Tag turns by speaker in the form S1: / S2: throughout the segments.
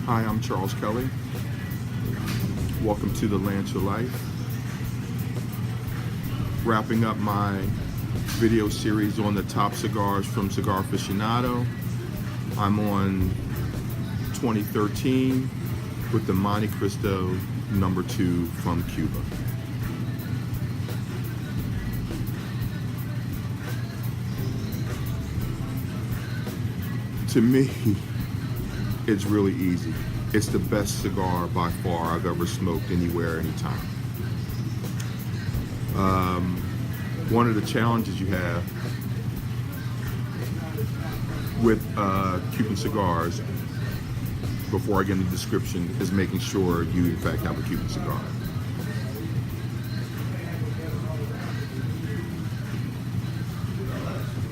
S1: Hi, I'm Charles Kelly. Welcome to the Land Your Life. Wrapping up my video series on the top cigars from Cigar Aficionado. I'm on 2013 with the Montecristo number 2 from Cuba. To me, it's really easy. It's the best cigar by far I've ever smoked anywhere, anytime. One of the challenges you have with Cuban cigars, before I get into the description, is making sure you in fact have a Cuban cigar.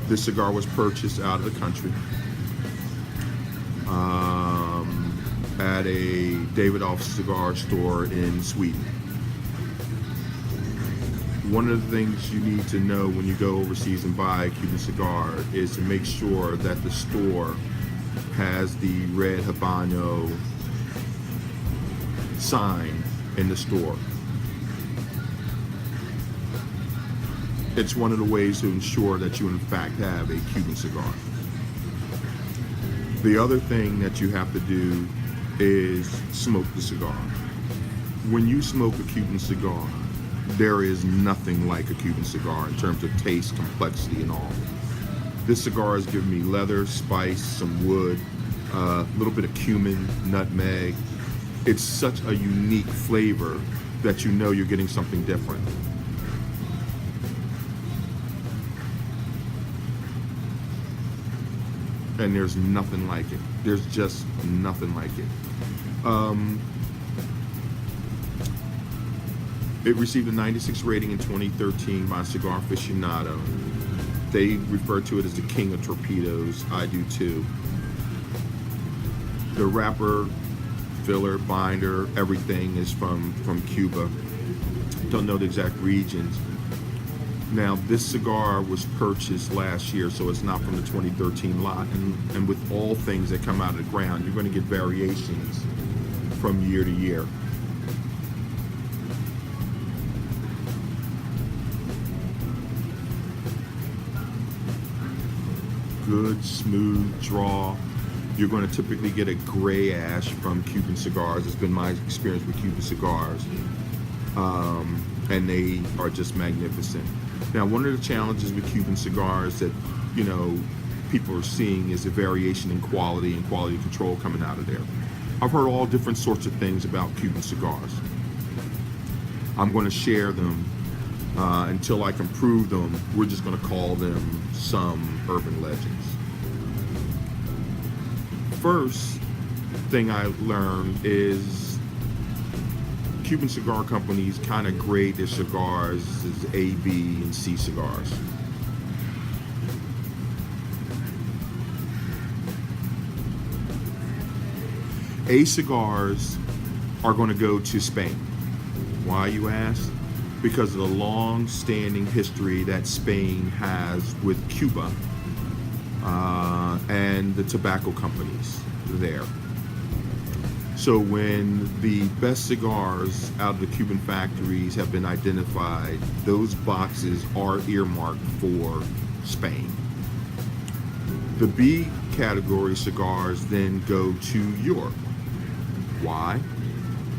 S1: This cigar was purchased out of the country at a David Off cigar store in Sweden. One of the things you need to know when you go overseas and buy a Cuban cigar is to make sure that the store has the red Habano sign in the store. It's one of the ways to ensure that you in fact have a Cuban cigar. The other thing that you have to do is smoke the cigar. When you smoke a Cuban cigar, there is nothing like a Cuban cigar in terms of taste, complexity, and all. This cigar has given me leather, spice, some wood, a little bit of cumin, nutmeg. It's such a unique flavor that you know you're getting something different. And there's nothing like it. There's just nothing like it. It received a 96 rating in 2013 by Cigar Aficionado. They refer to it as the king of torpedoes. I do too. The wrapper, filler, binder, everything is from Cuba. Don't know the exact regions. Now, this cigar was purchased last year, so it's not from the 2013 lot. And with all things that come out of the ground, you're going to get variations from year to year. Good, smooth draw. You're going to typically get a gray ash from Cuban cigars. It's been my experience with Cuban cigars. And they are just magnificent. Now, one of the challenges with Cuban cigars that, people are seeing is a variation in quality and quality control coming out of there. I've heard all different sorts of things about Cuban cigars. I'm going to share them until I can prove them. We're just going to call them some urban legends. First thing I learned is Cuban cigar companies kind of grade their cigars as A, B, and C cigars. A cigars are going to go to Spain. Why, you ask? Because of the long-standing history that Spain has with Cuba and the tobacco companies there. So when the best cigars out of the Cuban factories have been identified, those boxes are earmarked for Spain. The B category cigars then go to Europe. Why?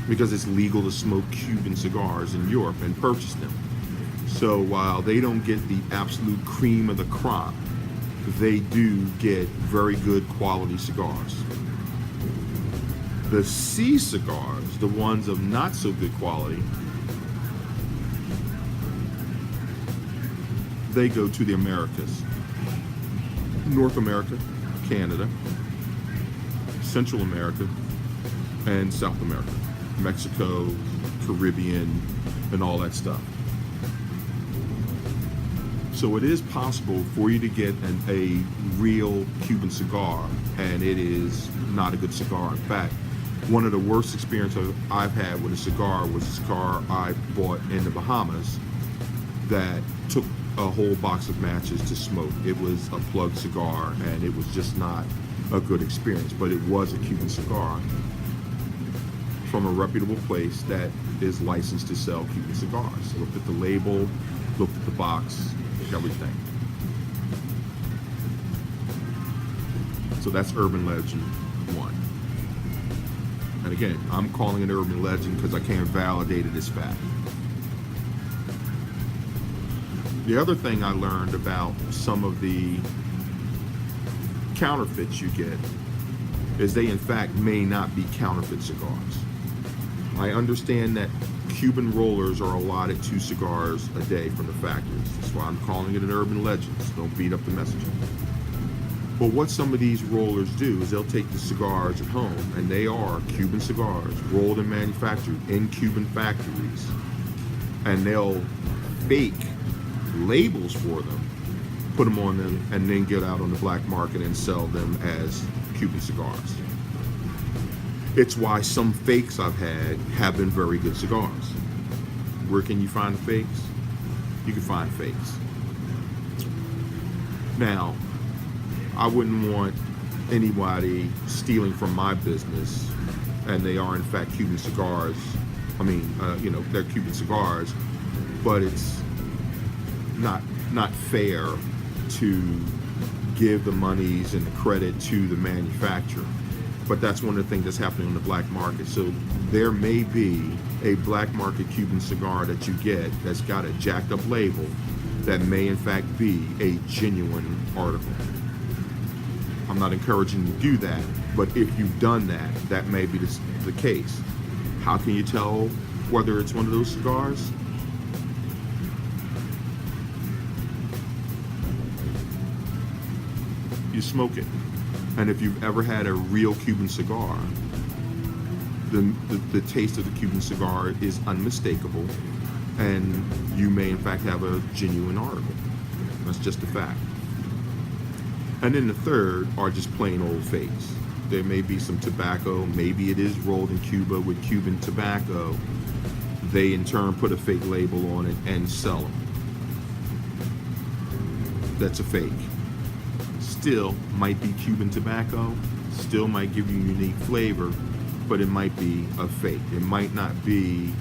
S1: Because it's legal to smoke Cuban cigars in Europe and purchase them. So while they don't get the absolute cream of the crop, they do get very good quality cigars. The C cigars, the ones of not so good quality, they go to the Americas. North America, Canada, Central America, and South America. Mexico, Caribbean, and all that stuff. So it is possible for you to get a real Cuban cigar, and it is not a good cigar. In fact, one of the worst experiences I've had with a cigar was a cigar I bought in the Bahamas that took a whole box of matches to smoke. It was a plug cigar, and it was just not a good experience, but it was a Cuban cigar. from a reputable place that is licensed to sell Cuban cigars. Looked at the label, looked at the box, everything. So that's urban legend 1. And again, I'm calling it urban legend because I can't validate it as fact. The other thing I learned about some of the counterfeits you get is they in fact may not be counterfeit cigars. I understand that Cuban rollers are allotted 2 cigars a day from the factories. That's why I'm calling it an urban legend. So don't beat up the messenger. But what some of these rollers do is they'll take the cigars at home, and they are Cuban cigars rolled and manufactured in Cuban factories, and they'll fake labels for them, put them on them, and then get out on the black market and sell them as Cuban cigars. It's why some fakes I've had have been very good cigars. Where can you find fakes? You can find fakes. Now, I wouldn't want anybody stealing from my business, and they are in fact Cuban cigars. I mean, they're Cuban cigars, but it's not fair to give the monies and the credit to the manufacturer. But that's one of the things that's happening on the black market. So there may be a black market Cuban cigar that you get that's got a jacked up label that may in fact be a genuine article. I'm not encouraging you to do that, but if you've done that, that may be the case. How can you tell whether it's one of those cigars? You smoke it. And if you've ever had a real Cuban cigar, the taste of the Cuban cigar is unmistakable, and you may in fact have a genuine article. That's just a fact. And then the third are just plain old fakes. There may be some tobacco, maybe it is rolled in Cuba with Cuban tobacco. They in turn put a fake label on it and sell them. That's a fake. Still might be Cuban tobacco, still might give you unique flavor, but it might be a fake. It might not be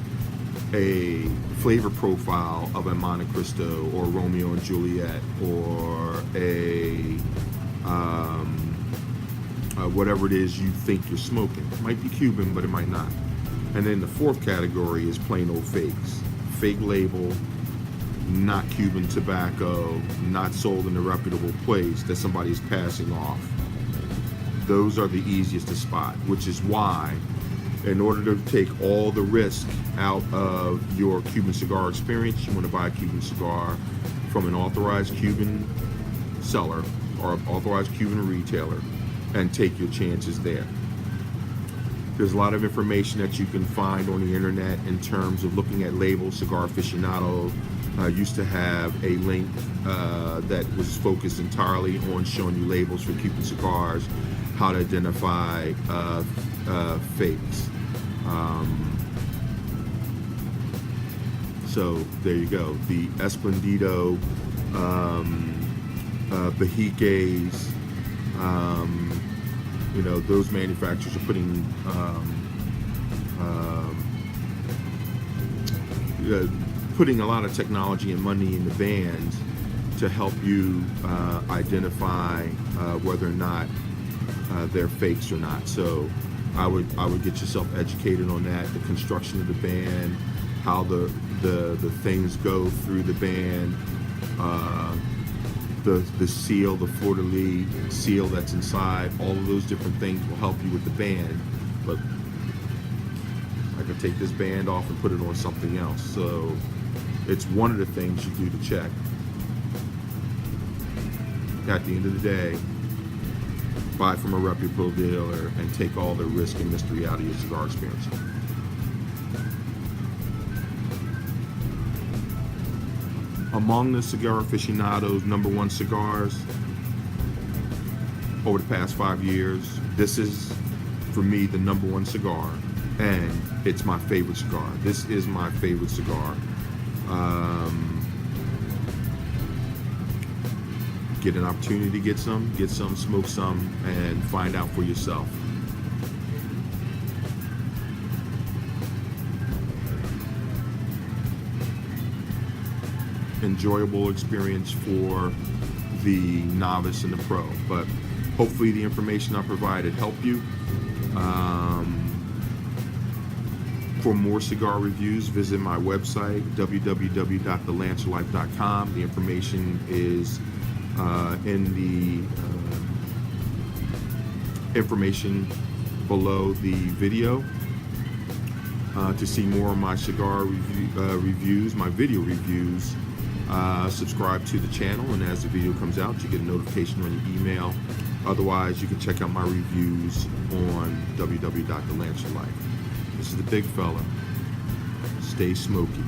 S1: a flavor profile of a Montecristo or Romeo and Juliet or a whatever it is you think you're smoking. It might be Cuban, but it might not. And then the fourth category is plain old fakes. Fake label, not Cuban tobacco, not sold in a reputable place that somebody's passing off. Those are the easiest to spot, which is why, in order to take all the risk out of your Cuban cigar experience, you want to buy a Cuban cigar from an authorized Cuban seller or an authorized Cuban retailer and take your chances there. There's a lot of information that you can find on the internet in terms of looking at labels. Cigar Aficionado used to have a link that was focused entirely on showing you labels for Cuban cigars, how to identify fakes. So there you go. The Esplendido, Bahiques, those manufacturers are putting a lot of technology and money in the bands to help you identify whether or not they're fakes or not. So I would get yourself educated on that, the construction of the band, how the things go through the band, the seal, the fleur-de-lis seal that's inside. All of those different things will help you with the band. But I could take this band off and put it on something else. So it's one of the things you do to check. At the end of the day, buy from a reputable dealer and take all the risk and mystery out of your cigar experience. Among the Cigar Aficionado's #1 cigars over the past 5 years, this is, for me, the #1 cigar, and it's my favorite cigar. This is my favorite cigar. Get an opportunity to get some, smoke some, and find out for yourself. enjoyable experience for the novice and the pro. But hopefully the information I provided helped you. For more cigar reviews, visit my website, www.thelancerlife.com. The information is in the information below the video. To see more of my cigar reviews, my video reviews, subscribe to the channel, and as the video comes out, you get a notification on your email. Otherwise, you can check out my reviews on www.thelancerlife. This is the big fella. Stay smoky.